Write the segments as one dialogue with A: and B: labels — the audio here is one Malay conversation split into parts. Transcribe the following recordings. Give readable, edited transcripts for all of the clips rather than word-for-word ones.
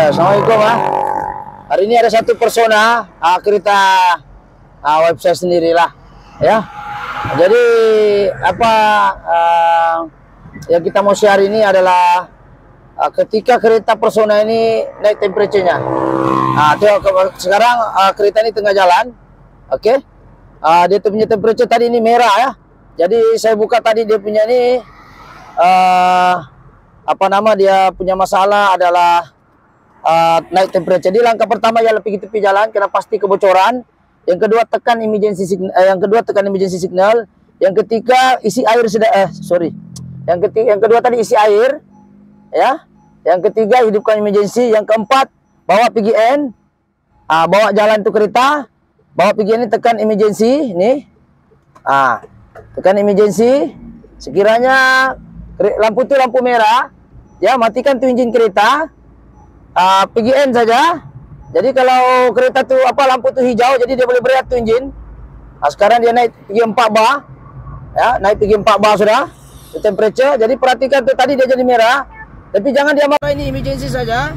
A: Assalamualaikum. Hari ini ada satu persona kereta website sendirilah ya. Jadi apa yang kita mau share ini adalah ketika kereta persona ini naik temperature-nya. Sekarang kereta ini tengah jalan. Oke. Dia punya temperature tadi ini merah ya. Jadi saya buka tadi dia punya ini dia punya masalah adalah naik temperature. Jadi langkah pertama ialah pergi tepi jalan, kena pasti kebocoran. Yang kedua tekan emergency signal. Yang ketiga isi air Yang kedua tadi isi air ya. Yang ketiga hidupkan emergency. Yang keempat bawa PGN, bawa jalan tuh kereta, bawa PGN ini tekan emergency nih. Tekan emergency. Sekiranya lampu itu lampu merah ya, matikan tuh engine kereta. PGN saja. Jadi kalau kereta tuh lampu tuh hijau, jadi dia boleh berehat tuh engine. Sekarang dia naik pergi 4 bar. Ya, naik pergi 4 bar sudah. Itu temperature. Jadi perhatikan tuh tadi dia jadi merah. Tapi jangan dia marah, ini emergency saja.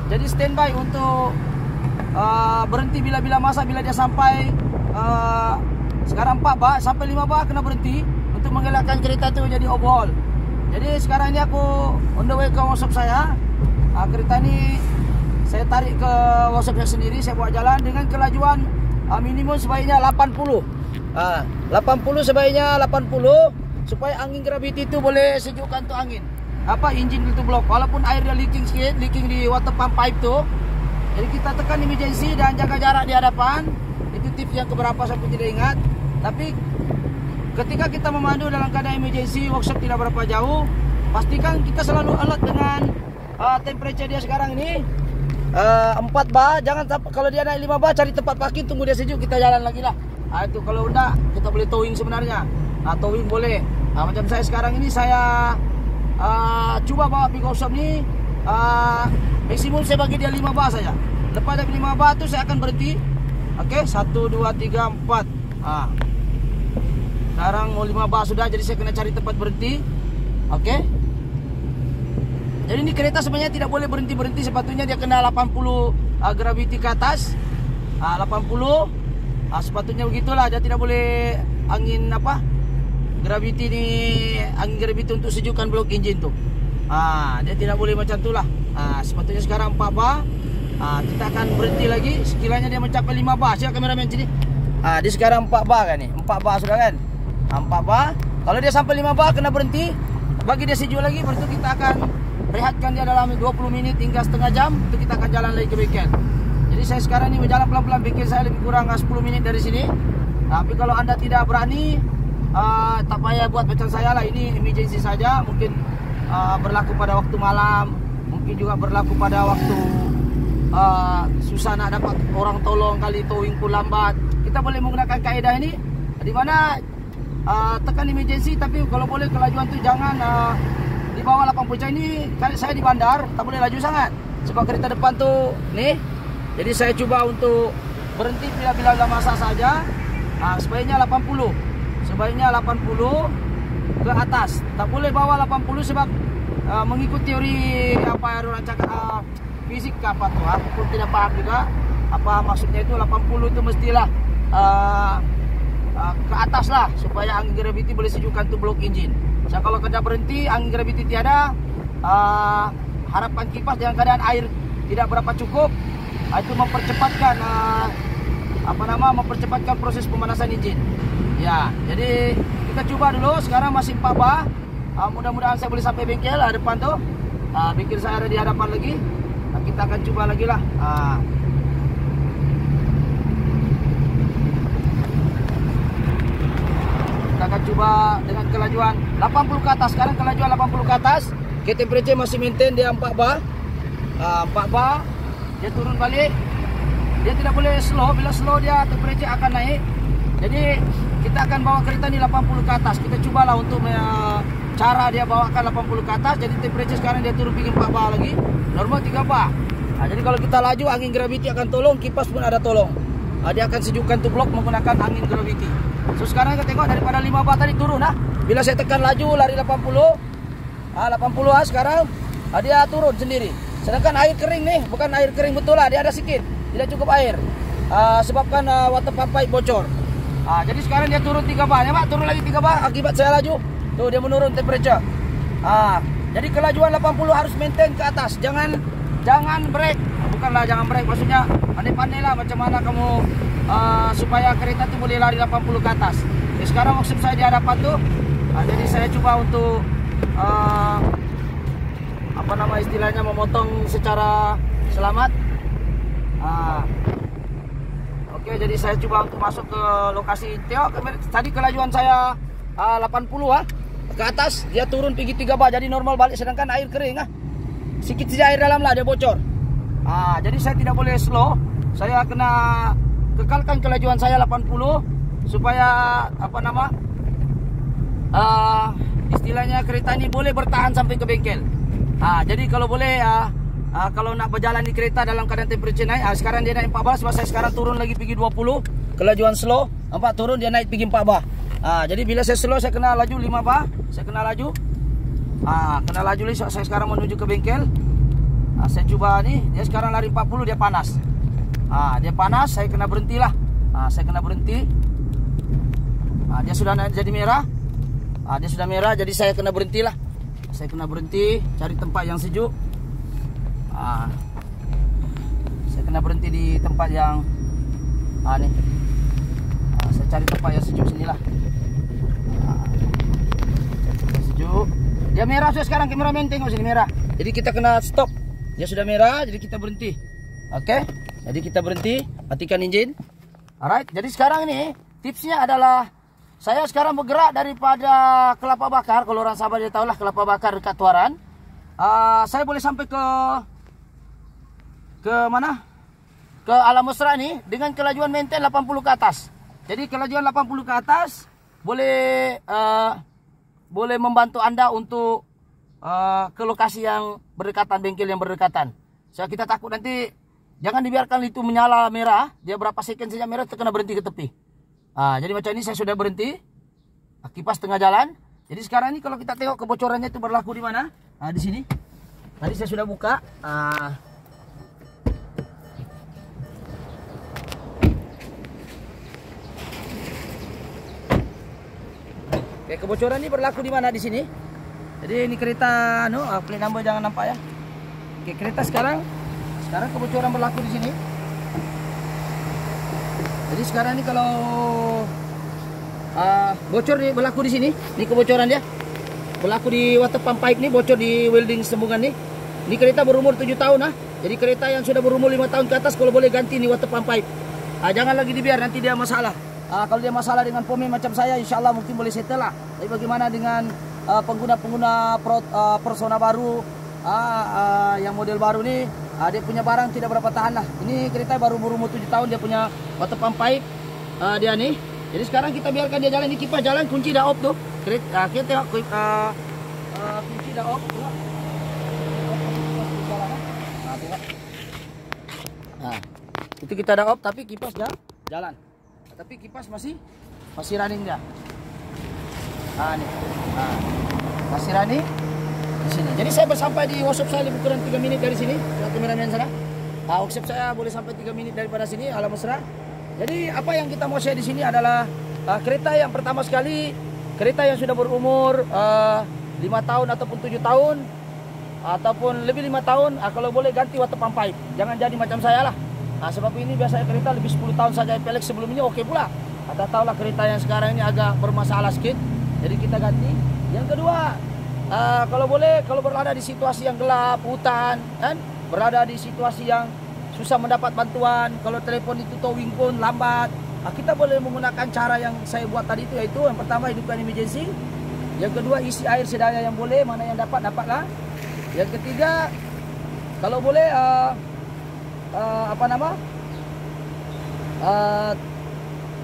A: Jadi standby untuk berhenti bila dia sampai sekarang 4 bar sampai 5 bar kena berhenti untuk mengelakkan kereta itu jadi overhaul. Jadi sekarang ini aku on the way ke workshop saya. Kereta ini saya tarik ke workshopnya sendiri, saya buat jalan dengan kelajuan minimum sebaiknya 80. 80 sebaiknya 80 supaya angin gravity itu boleh sejukkan tuh angin. Engine itu blok. Walaupun air dia leaking sikit, leaking di water pump pipe tuh. Jadi kita tekan emergency dan jaga jarak di hadapan. Itu tips yang keberapa saya pun tidak ingat. Tapi ketika kita memandu dalam keadaan emergency, workshop tidak berapa jauh, pastikan kita selalu alert dengan temperature dia sekarang ini 4 bar. Jangan kalau dia naik 5 bar cari tempat parking, tunggu dia sejuk, kita jalan lagi lah. Itu kalau enggak kita boleh towing sebenarnya. Towing boleh. Macam saya sekarang ini saya coba bawa pergi workshop ni, maksimum saya bagi dia 5 bar saja. Lepas dari 5 bar tu saya akan berhenti. Okey, 1 2 3 4. Sekarang mau 5 bar sudah, jadi saya kena cari tempat berhenti. Okey. Jadi ini kereta sebenarnya tidak boleh berhenti-berhenti, sepatutnya dia kena 80 gravity ke atas. 80 sepatutnya begitulah, dia tidak boleh angin gravity ni, angin gravity untuk sejukkan blok engine tu. Dia tidak boleh macam itulah. Sepatutnya sekarang 4 bar. Kita akan berhenti lagi sekiranya dia mencapai 5 bar. Siap kameraman sini. Dia sekarang 4 bar kan ni. 4 bar sudah kan? 4 bar. Kalau dia sampai 5 bar kena berhenti. Bagi dia sejuk lagi, baru tu kita akan rehatkan dia dalam 20 minit hingga setengah jam. Itu kita akan jalan lagi ke bengkel. Jadi saya sekarang ni berjalan pelan-pelan, bengkel saya lebih kurang 10 minit dari sini. Tapi kalau anda tidak berani, tak payah buat macam saya lah. Ini emergency saja. Mungkin berlaku pada waktu malam, mungkin juga berlaku pada waktu susah nak dapat orang tolong, kali towing pun lambat. Kita boleh menggunakan kaedah ini, di mana tekan emergency, tapi kalau boleh kelajuan tu jangan di bawah 80. Ini saya di bandar, tak boleh laju sangat sebab kereta depan tu ni. Jadi saya cuba untuk berhenti bila ada masa saja. Sebaiknya 80. Sebaiknya 80 ke atas. Tak boleh bawah 80 sebab mengikut teori apa yang orang cakap fisik apa tu. Aku pun tidak paham juga apa maksudnya itu. 80 itu mestilah ke atas lah supaya angin gravity boleh sejukkan tu blok engine. So, kalau kena berhenti, angin gravity tiada, harapan kipas dalam keadaan air tidak berapa cukup, itu mempercepatkan mempercepatkan proses pemanasan engine. Ya, jadi kita coba dulu. Sekarang masih 4 bar. Mudah-mudahan saya boleh sampai bengkel depan tu. Bengkel saya ada di hadapan lagi. Kita akan coba lagi lah. Kita akan coba dengan kelajuan 80 ke atas. Sekarang kelajuan 80 ke atas. Temperature masih maintain dia 4 bar. 4 bar. Dia turun balik. Dia tidak boleh slow. Bila slow dia temperature akan naik. Jadi kita akan bawa kereta ni 80 ke atas. Kita cubalah untuk cara dia bawakan 80 ke atas. Jadi temperature sekarang dia turun pergi 4 bar lagi. Normal 3 bar. Jadi kalau kita laju, angin gravity akan tolong, kipas pun ada tolong. Dia akan sejukkan tu blok menggunakan angin gravity. So sekarang kita tengok daripada 5 bar tadi turun Bila saya tekan laju lari 80, 80 sekarang dia turun sendiri. Sedangkan air kering nih, bukan air kering betul lah, dia ada sedikit, tidak cukup air. Sebabkan water pump pipe bocor. Jadi sekarang dia turun 3 bar ya Pak, turun lagi 3 bar akibat saya laju. Tuh dia menurun temperature. Jadi kelajuan 80 harus maintain ke atas, jangan break. Bukanlah jangan break, maksudnya pandai-pandai lah macam mana kamu supaya kereta itu boleh lari 80 ke atas. Sekarang workshop saya di hadapan tuh, jadi saya coba untuk apa nama istilahnya, memotong secara selamat. Oke, jadi saya coba untuk masuk ke lokasi Teo. Tadi kelajuan saya 80 ke atas, dia turun pergi 3 bar, jadi normal balik. Sedangkan air kering sedikit saja air dalam lah dia bocor. Jadi saya tidak boleh slow, saya kena kekalkan kelajuan saya 80 supaya apa nama istilahnya kereta ini boleh bertahan sampai ke bengkel. Jadi kalau boleh kalau nak berjalan di kereta dalam keadaan temperature naik, sekarang dia naik 14 bar, saya sekarang turun lagi pergi 20, kelajuan slow, nampak turun dia naik pergi 4 bar. Jadi bila saya slow saya kena laju 5 bar, saya kena laju. Kena laju lagi, saya sekarang menuju ke bengkel. Saya coba nih, dia sekarang lari 40, dia panas. Dia panas, saya kena berhentilah. Saya kena berhenti. Dia sudah jadi merah. Dia sudah merah, jadi saya kena berhentilah. Saya kena berhenti, cari tempat yang sejuk. Saya kena berhenti di tempat yang nih. Saya cari tempat yang sejuk sinilah. Sejuk. Dia merah sudah sekarang, kameramen tengok sini merah. Jadi kita kena stop. Dia sudah merah, jadi kita berhenti. Oke, jadi kita berhenti, matikan enjin. Alright, jadi sekarang ini tipsnya adalah saya sekarang bergerak daripada Kelapa Bakar. Kalau orang Sabah dia tahulah Kelapa Bakar dekat Tuaran. Saya boleh sampai ke mana? Ke Alam Mesra nih dengan kelajuan maintain 80 ke atas. Jadi kelajuan 80 ke atas boleh membantu Anda untuk ke lokasi yang berdekatan, bengkel yang berdekatan. Kita takut nanti, jangan dibiarkan itu menyala merah, dia berapa second saja merah terkena berhenti ke tepi. Jadi macam ini saya sudah berhenti, kipas tengah jalan. Jadi sekarang ini kalau kita tengok kebocorannya itu berlaku di mana? Di sini. Tadi saya sudah buka. Kebocoran ini berlaku di mana? Di sini. Jadi ini kereta plate number jangan nampak ya. Kereta sekarang kebocoran berlaku di sini. Jadi sekarang ini kalau bocor nih berlaku di sini. Ini kebocoran dia. Berlaku di water pump pipe nih, bocor di welding sambungan nih. Ini kereta berumur 7 tahun Jadi kereta yang sudah berumur 5 tahun ke atas kalau boleh ganti nih water pump pipe. Jangan lagi dibiar, nanti dia masalah. Kalau dia masalah dengan pemain macam saya, insya Allah mungkin boleh settle lah. Tapi bagaimana dengan pengguna-pengguna persona baru, yang model baru nih, dia punya barang tidak berapa tahan lah. Ini kereta baru berumur 7 tahun, dia punya water pump pipe dia nih. Jadi sekarang kita biarkan dia jalan, di kipas jalan, kunci dah off tuh. Kita tengok kunci dah off. Itu kita dah off, tapi kipas dah jalan. Tapi kipas masih running dia. Nih. Masih running di sini. Jadi saya bersampai di workshop saya lebih kurang 3 menit dari sini. Lihat kameramen sana. Workshop saya boleh sampai 3 menit daripada sini, Alam Mesra. Jadi apa yang kita mau share di sini adalah kereta yang pertama sekali, kereta yang sudah berumur 5 tahun ataupun 7 tahun ataupun lebih 5 tahun, kalau boleh ganti water pump pipe. Jangan jadi macam saya lah. Sebab ini biasanya kereta lebih 10 tahun saja pelek, sebelum ini oke pula. Ada tahulah kereta yang sekarang ini agak bermasalah sedikit, jadi kita ganti. Yang kedua, kalau boleh, kalau berada di situasi yang gelap, hutan, kan, berada di situasi yang susah mendapat bantuan, kalau telepon itu towing pun lambat, kita boleh menggunakan cara yang saya buat tadi itu, yaitu yang pertama hidupkan emergency, yang kedua isi air sedaya yang boleh, mana yang dapatlah. Yang ketiga, kalau boleh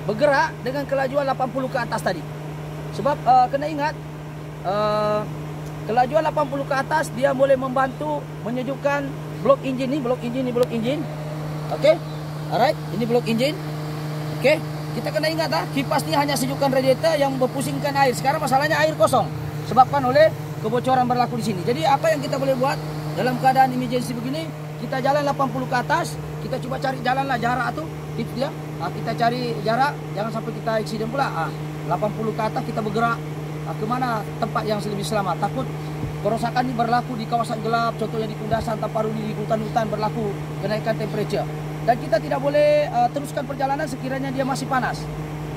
A: bergerak dengan kelajuan 80 ke atas tadi. Sebab kena ingat, kelajuan 80 ke atas dia boleh membantu menyejukkan blok enjin ni, blok enjin. Okey. Alright, ini blok enjin. Okey. Kita kena ingat kipas ni hanya sejukkan radiator yang berpusingkan air. Sekarang masalahnya air kosong sebabkan oleh kebocoran berlaku di sini. Jadi apa yang kita boleh buat? dalam keadaan emergency begini, kita jalan 80 ke atas, kita coba cari jalan lah jarak tuh, tips dia. Kita cari jarak, jangan sampai kita accident pula. 80 ke atas kita bergerak kemana tempat yang lebih selamat. Takut kerusakan ini berlaku di kawasan gelap, contohnya di kundasan tanpa runi, di hutan-hutan berlaku kenaikan temperature. Dan kita tidak boleh teruskan perjalanan sekiranya dia masih panas.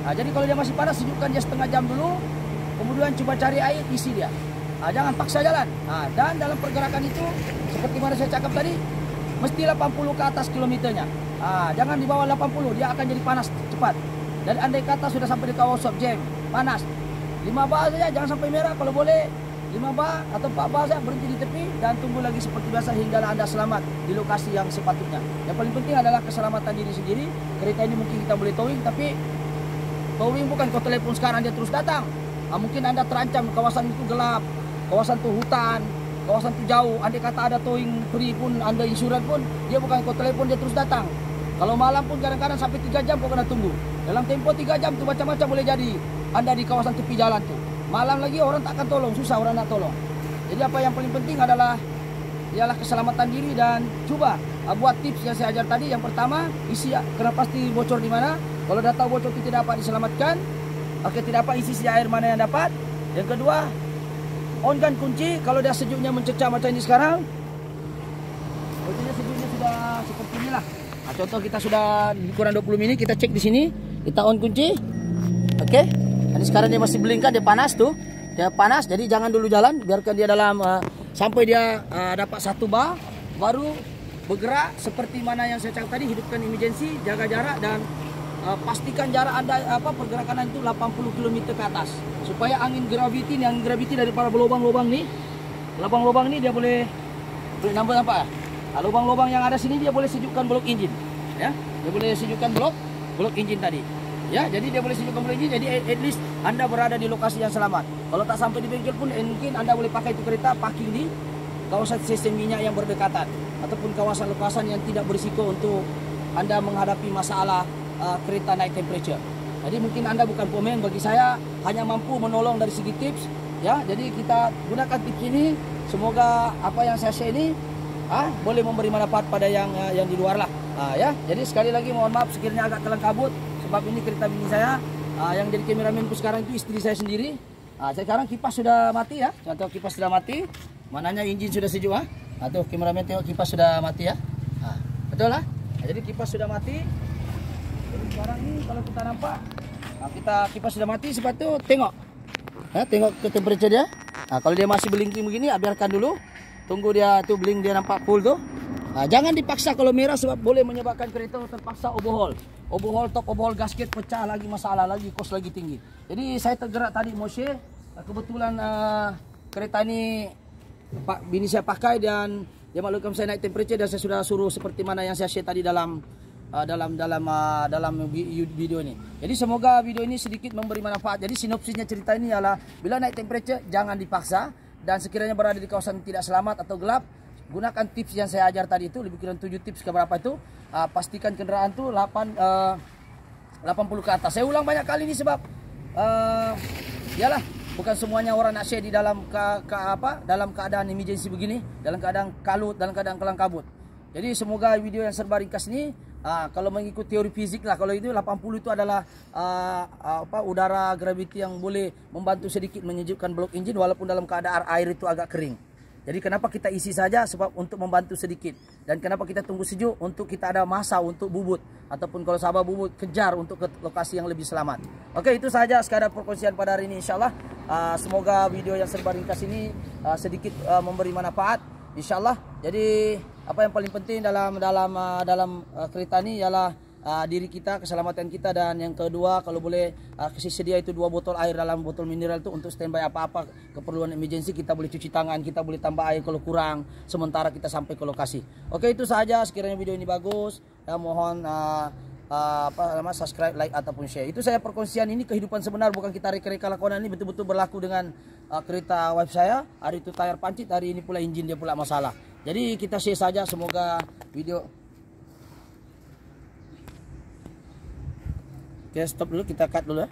A: Jadi kalau dia masih panas, sejukkan dia setengah jam dulu, kemudian coba cari air, isi dia. Jangan paksa jalan. Dan dalam pergerakan itu, seperti mana saya cakap tadi, mesti 80 ke atas kilometernya. Jangan di bawah 80, dia akan jadi panas cepat. Dan andai kata sudah sampai di kawasan jam, panas, 5 bar saja, jangan sampai merah. Kalau boleh 5 bar atau 4 bar saja, berhenti di tepi dan tunggu lagi seperti biasa hinggalah Anda selamat di lokasi yang sepatutnya. Yang paling penting adalah keselamatan diri sendiri. Kereta ini mungkin kita boleh towing, tapi towing bukan kau telepon sekarang dia terus datang. Mungkin Anda terancam, kawasan itu gelap, kawasan itu hutan, kawasan itu jauh. Andai kata ada towing free pun, Anda insurans pun, dia bukan kau telepon dia terus datang. Kalau malam pun kadang-kadang sampai 3 jam kau kena tunggu. Dalam tempo 3 jam tu macam-macam boleh jadi. Anda di kawasan tepi jalan tu. Malam lagi orang tak akan tolong, susah orang nak tolong. Jadi apa yang paling penting adalah ialah keselamatan diri dan cuba buat tips yang saya ajar tadi. Yang pertama, isi kena pasti bocor di mana. Kalau dah tahu bocor itu tidak dapat diselamatkan, tidak dapat isi air mana yang dapat. Yang kedua, onkan kunci. Kalau dia sejuknya mencecah macam ini sekarang, kunci sejuknya sudah seperti inilah. Contoh kita sudah kurang 20 menit, kita cek di sini, kita on kunci. Ini sekarang dia masih blinkan, dia panas tuh. Dia panas, jadi jangan dulu jalan, biarkan dia dalam sampai dia dapat 1 bar, baru bergerak seperti mana yang saya cakap tadi, hidupkan emergency, jaga jarak dan pastikan jarak Anda pergerakan itu 80 km ke atas. Supaya angin gravity daripada lubang-lubang nih. Lubang-lubang ini dia boleh nampak ya? Lubang-lubang yang ada sini dia boleh sejukkan blok engine, ya. Dia boleh sejukkan blok engine tadi. Ya, jadi dia boleh sejukkan blok engine, jadi at least Anda berada di lokasi yang selamat. Kalau tak sampai di bengkel pun mungkin Anda boleh pakai itu kereta parking di kawasan stesen minyak yang berdekatan ataupun kawasan-kawasan yang tidak berisiko untuk Anda menghadapi masalah kereta naik temperature. Jadi mungkin Anda bukan pomen, bagi saya hanya mampu menolong dari segi tips, ya. Jadi kita gunakan tips ini, semoga apa yang saya share ini boleh memberi manfaat pada yang di luar lah. Ya, jadi sekali lagi mohon maaf sekiranya agak kelang kabut sebab ini kereta bini saya. Yang jadi kameramen sekarang itu istri saya sendiri. Sekarang kipas sudah mati ya. Contoh kipas sudah mati. Mananya engine sudah sejuk tuh kameramen tengok kipas sudah mati ya. Betul lah. Jadi kipas sudah mati. Jadi sekarang ini kalau kita nampak kipas sudah mati, sebab itu tengok. Tengok ke temperature dia. Kalau dia masih blinking begini, biarkan dulu. Tunggu dia tuh blink, dia nampak full tuh. Jangan dipaksa kalau merah sebab boleh menyebabkan kereta terpaksa overhaul. Top overhaul gasket pecah lagi, masalah lagi, kos lagi tinggi. Jadi saya tergerak tadi mau share. Kebetulan kereta ini bini saya pakai dan dia maklumkan saya naik temperature dan saya sudah suruh seperti mana yang saya share tadi dalam video ini. Jadi semoga video ini sedikit memberi manfaat. Jadi sinopsisnya cerita ini adalah bila naik temperature jangan dipaksa. Dan sekiranya berada di kawasan tidak selamat atau gelap, gunakan tips yang saya ajar tadi itu, lebih kurang 7 tips ke berapa itu. Pastikan kendaraan itu 80 ke atas. Saya ulang banyak kali ini sebab yalah, bukan semuanya orang nak share di dalam dalam keadaan emergency begini, dalam keadaan kalut, dalam keadaan kelang kabut. Jadi semoga video yang serba ringkas ini kalau mengikut teori fizik lah, kalau itu 80 itu adalah udara gravity yang boleh membantu sedikit menyejukkan blok engine walaupun dalam keadaan air itu agak kering. Jadi kenapa kita isi saja, sebab untuk membantu sedikit. Dan kenapa kita tunggu sejuk, untuk kita ada masa untuk bubut ataupun kalau sahabat bubut kejar untuk ke lokasi yang lebih selamat. Oke, itu saja sekadar perkongsian pada hari ini insyaallah. Semoga video yang serba ringkas ini sedikit memberi manfaat insyaallah. Jadi apa yang paling penting dalam kereta ini ialah diri kita, keselamatan kita, dan yang kedua kalau boleh kasih sedia itu 2 botol air dalam botol mineral itu untuk standby apa-apa keperluan emergency. Kita boleh cuci tangan, kita boleh tambah air kalau kurang sementara kita sampai ke lokasi. Oke, itu saja. Sekiranya video ini bagus, mohon subscribe, like ataupun share. Itu saya perkongsian ini kehidupan sebenar, bukan kita reka-reka lakonan. Ini betul-betul berlaku dengan kereta wife saya. Hari itu tayar pancit, hari ini pula engine dia pula masalah. Jadi kita share saja, semoga video. Oke, stop dulu, kita cut dulu ya.